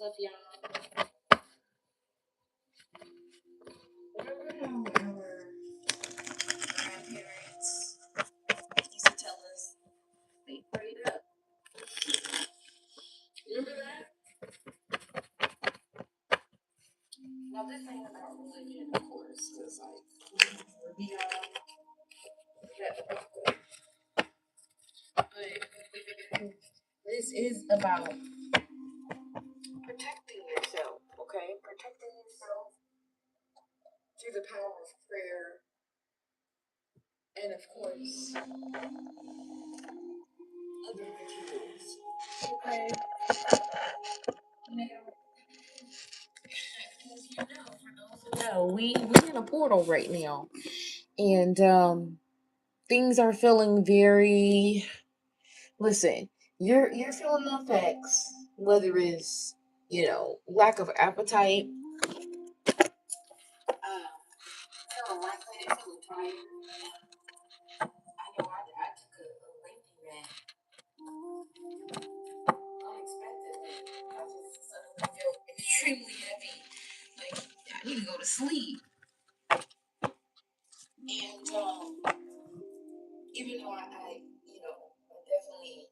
stuff, y'all. Remember how our grandparents used to tell us they prayed up? Remember that? Now, this ain't about religion, of course, because, like, we're beyond that. But this is about protecting yourself, okay? Protecting yourself through the power of prayer and, of course, other rituals. Okay? Now, as you know, for those who know, we in a portal right now. And things are feeling very, listen, you're feeling the effects, whether it's, lack of appetite, feeling lightheaded, feeling tired. I know I took a lengthy nap unexpectedly. I just suddenly felt extremely heavy. Like I need to go to sleep. And even though I definitely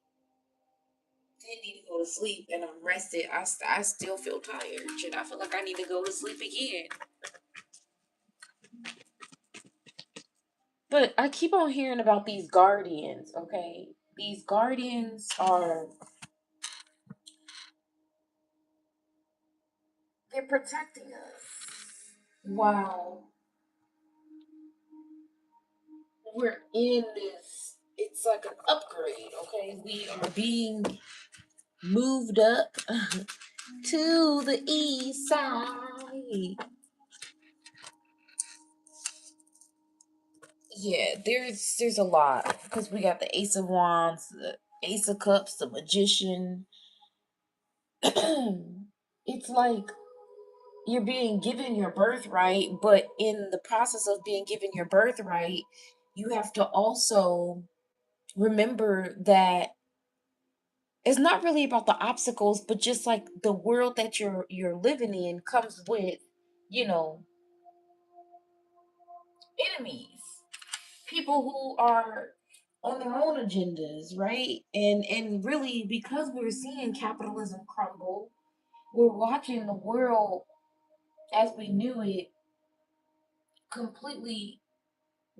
did need to go to sleep and I'm rested, I still feel tired. And I feel like I need to go to sleep again. But I keep on hearing about these guardians, okay? These guardians they're protecting us while we're in this. It's like an upgrade, okay? We are being moved up to the east side. Yeah, there's a lot because we got the Ace of Wands, the Ace of Cups, the Magician. It's like you're being given your birthright, but in the process of being given your birthright, you have to also remember that it's not really about the obstacles, but just like the world that you're living in comes with, you know, enemies, people who are on their own agendas, right? And really, because we're seeing capitalism crumble, we're watching the world as we knew it completely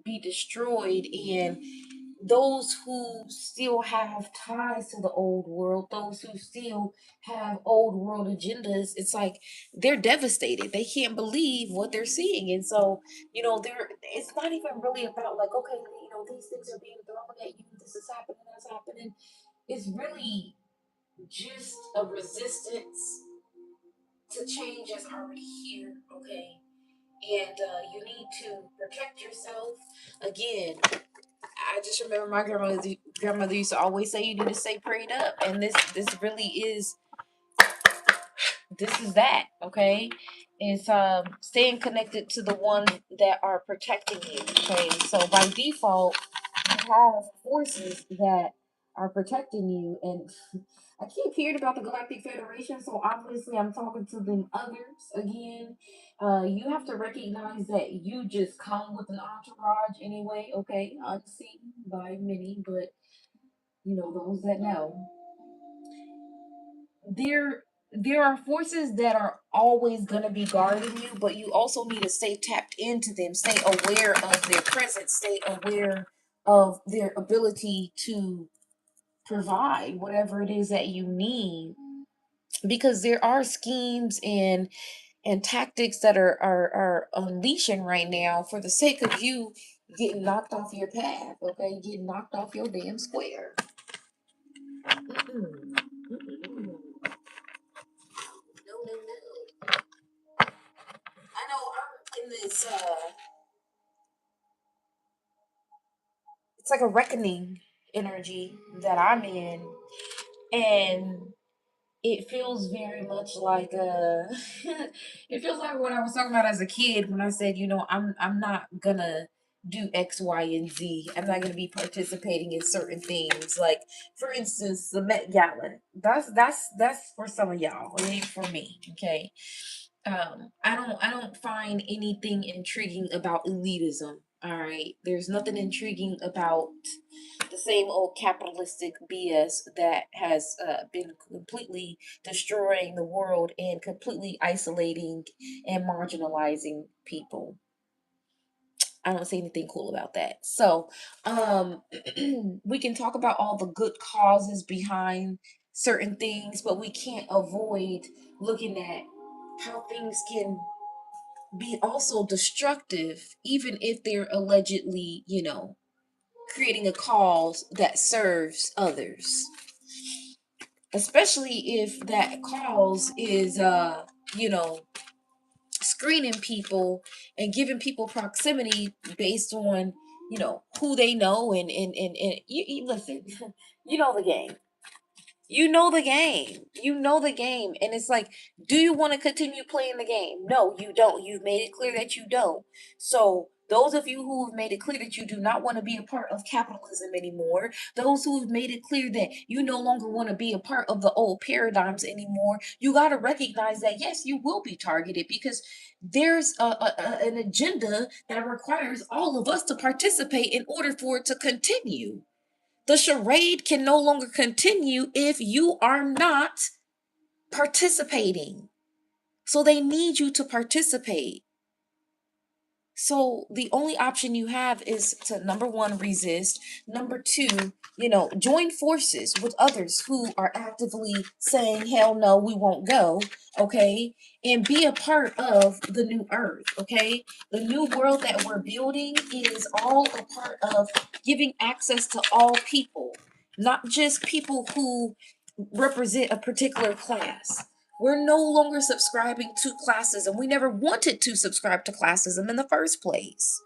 be destroyed, and those who still have ties to the old world, those who still have old world agendas, it's like they're devastated. They can't believe what they're seeing. And so, they're it's not even really about like, okay, these things are being thrown at you, this is happening, that's happening. It's really just a resistance to change is already here, okay? And you need to protect yourself. Again, I just remember my grandmother used to always say you need to stay prayed up, and this really is this is that, okay? It's staying connected to the ones that are protecting you. Okay, so by default, you have forces that are protecting you, and I keep hearing about the Galactic Federation, so obviously I'm talking to them others again. You have to recognize that you just come with an entourage anyway, okay? Unseen by many, but those that know. There are forces that are always going to be guarding you, but you also need to stay tapped into them, stay aware of their presence, stay aware of their ability to provide whatever it is that you need, because there are schemes and tactics that are unleashing right now for the sake of you getting knocked off your path, okay, getting knocked off your damn square. Mm-mm. Mm-mm. No, no, no. I know I'm in this it's like a reckoning energy that I'm in, and it feels very much like it feels like what I was talking about as a kid when I said, I'm not gonna do X, Y, and Z. I'm not going to be participating in certain things. Like, for instance, the Met Gala. That's for some of y'all. It ain't for me. Okay. I don't find anything intriguing about elitism. All right. There's nothing intriguing about the same old capitalistic BS that has been completely destroying the world and completely isolating and marginalizing people. I don't see anything cool about that. So, we can talk about all the good causes behind certain things, but we can't avoid looking at how things can be also destructive, even if they're allegedly, creating a cause that serves others. Especially if that cause is, you know, screening people and giving people proximity based on, who they know and you listen, you know the game. You know the game. You know the game. And it's like, do you want to continue playing the game? No, you don't. You've made it clear that you don't. So, those of you who have made it clear that you do not want to be a part of capitalism anymore, those who have made it clear that you no longer want to be a part of the old paradigms anymore, you got to recognize that, yes, you will be targeted because there's an agenda that requires all of us to participate in order for it to continue. The charade can no longer continue if you are not participating. So they need you to participate. So the only option you have is to, number one, resist. Number two, join forces with others who are actively saying, hell no, we won't go. Okay. And be a part of the new earth. Okay. The new world that we're building is all a part of giving access to all people, not just people who represent a particular class. We're no longer subscribing to classism. We never wanted to subscribe to classism in the first place.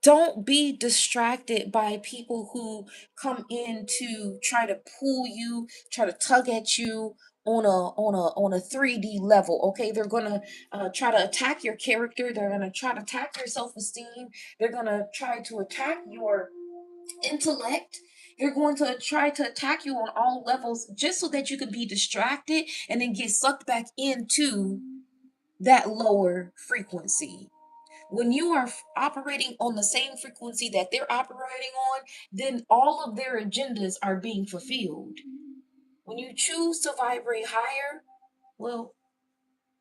Don't be distracted by people who come in to try to pull you, try to tug at you on a 3D level. Okay, they're gonna try to attack your character. They're gonna try to attack your self-esteem. They're gonna try to attack your intellect. They're going to try to attack you on all levels just so that you can be distracted and then get sucked back into that lower frequency. When you are operating on the same frequency that they're operating on, then all of their agendas are being fulfilled. When you choose to vibrate higher, well,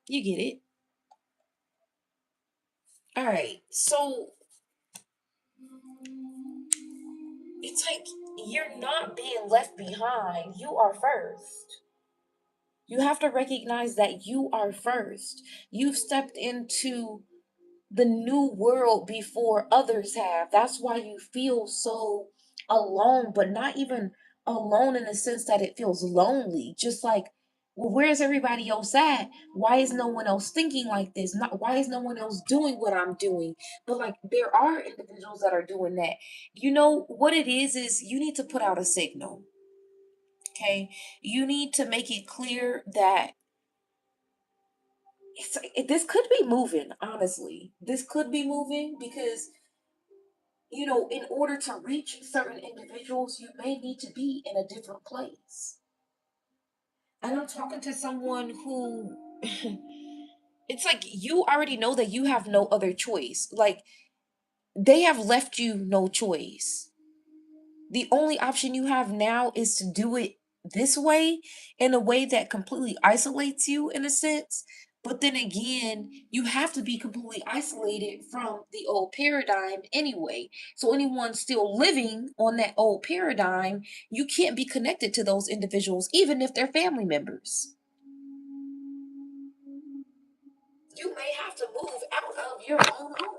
you get it. All right. So it's like you're not being left behind. You are first. You have to recognize that you are first. You've stepped into the new world before others have. That's why you feel so alone, but not even alone in the sense that it feels lonely. Just like, well, where's everybody else at? Why is no one else thinking like this? Not why is no one else doing what I'm doing? But like there are individuals that are doing that. You know what it is you need to put out a signal. Okay? You need to make it clear that this could be moving, honestly. This could be moving because in order to reach certain individuals, you may need to be in a different place. And I'm talking to someone who it's like you already know that you have no other choice. Like they have left you no choice. The only option you have now is to do it this way, in a way that completely isolates you in a sense. But then again, you have to be completely isolated from the old paradigm anyway. So anyone still living on that old paradigm, you can't be connected to those individuals, even if they're family members. You may have to move out of your own home.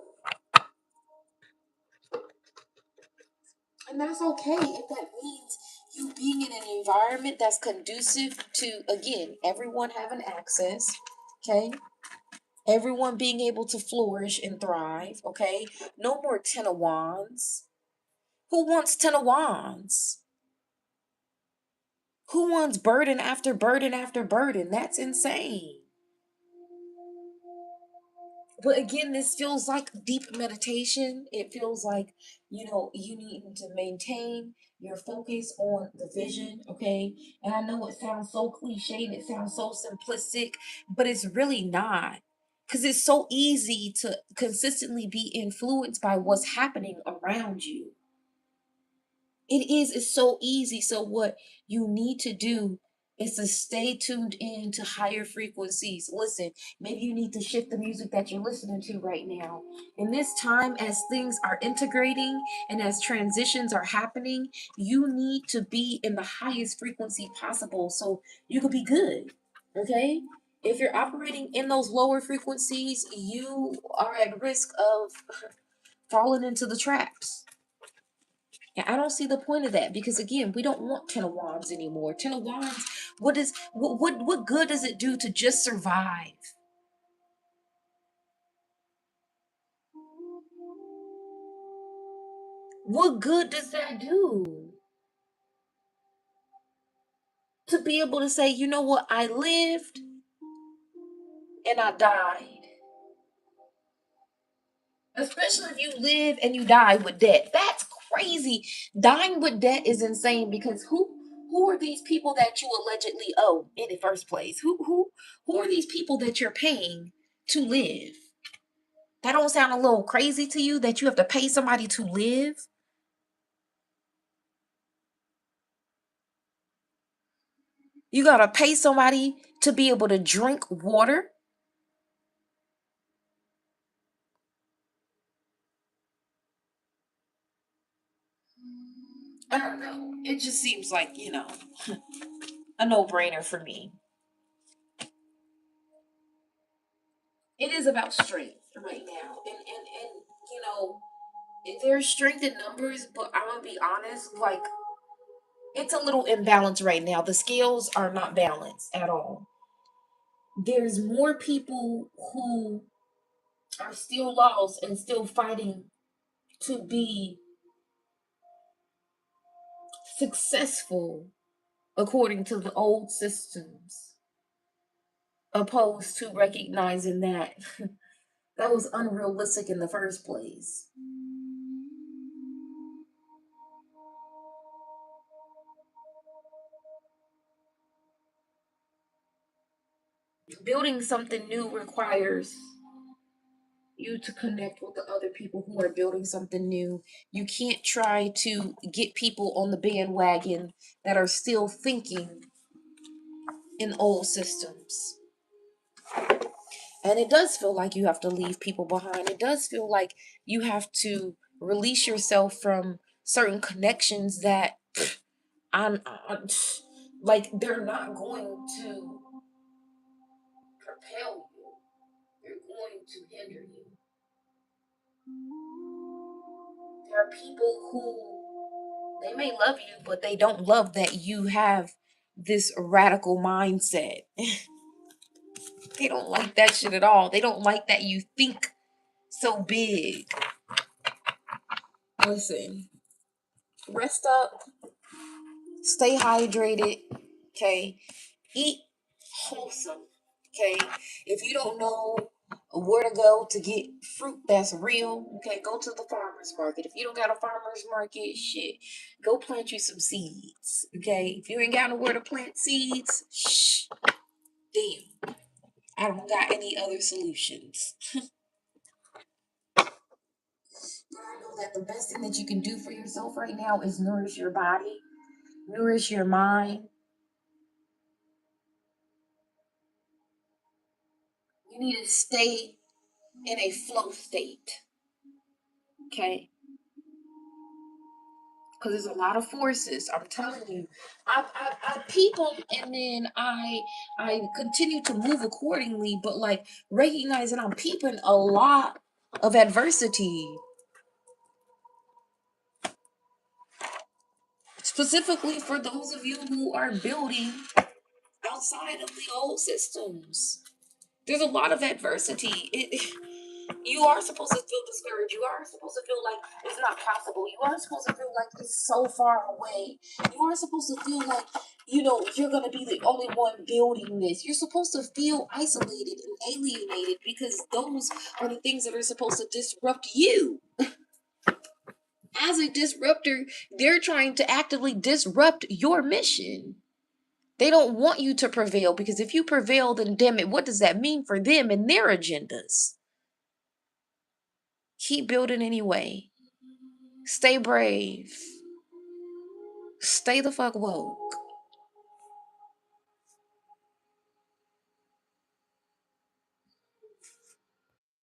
And that's okay if that means you being in an environment that's conducive to, again, everyone having access, okay? Everyone being able to flourish and thrive, okay? No more Ten of Wands. Who wants Ten of Wands? Who wants burden after burden after burden? That's insane. But again, this feels like deep meditation. It feels like, you need to maintain your focus on the vision, okay? And I know it sounds so cliche and it sounds so simplistic, but it's really not. Because it's so easy to consistently be influenced by what's happening around you. It's so easy. So what you need to do is to stay tuned in to higher frequencies. Listen, maybe you need to shift the music that you're listening to right now. In this time, as things are integrating and as transitions are happening, you need to be in the highest frequency possible so you could be good. Okay? If you're operating in those lower frequencies, you are at risk of falling into the traps. And I don't see the point of that because again, we don't want Ten of Wands anymore. Ten of Wands, what good does it do to just survive? What good does that do? To be able to say, you know what, I lived and I died. Especially if you live and you die with debt. That's crazy. Dying with debt is insane because who are these people that you allegedly owe in the first place? Who are these people that you're paying to live? That don't sound a little crazy to you that you have to pay somebody to live? You gotta pay somebody to be able to drink water? I don't know. It just seems like, a no brainer for me. It is about strength right now. And there's strength in numbers, but I'm gonna be honest, like it's a little imbalanced right now. The scales are not balanced at all. There's more people who are still lost and still fighting to be successful according to the old systems, opposed to recognizing that that was unrealistic in the first place. Building something new requires you to connect with the other people who are building something new. You can't try to get people on the bandwagon that are still thinking in old systems. And it does feel like you have to leave people behind. It does feel like you have to release yourself from certain connections that I'm like they're not going to propel you. They're going to hinder you. There are people who they may love you, but they don't love that you have this radical mindset. They don't like that shit at all. They don't like that you think so big. Listen, rest up, stay hydrated, okay? Eat wholesome, okay? If you don't know where to go to get fruit that's real, okay, go to the farmer's market. If you don't got a farmer's market, shit, go plant you some seeds, okay? If you ain't got nowhere to plant seeds, shh, damn, I don't got any other solutions. But I know that the best thing that you can do for yourself right now is nourish your body, nourish your mind. You need to stay in a flow state, okay? Because there's a lot of forces. I'm telling you, I peep them, and then I continue to move accordingly. But like recognizing I'm peeping a lot of adversity, specifically for those of you who are building outside of the old systems. There's a lot of adversity. You are supposed to feel discouraged. You are supposed to feel like it's not possible. You are supposed to feel like it's so far away. You are supposed to feel like, you're going to be the only one building this. You're supposed to feel isolated and alienated because those are the things that are supposed to disrupt you. As a disruptor, they're trying to actively disrupt your mission. They don't want you to prevail because if you prevail, then damn it, what does that mean for them and their agendas? Keep building anyway. Stay brave. Stay the fuck woke.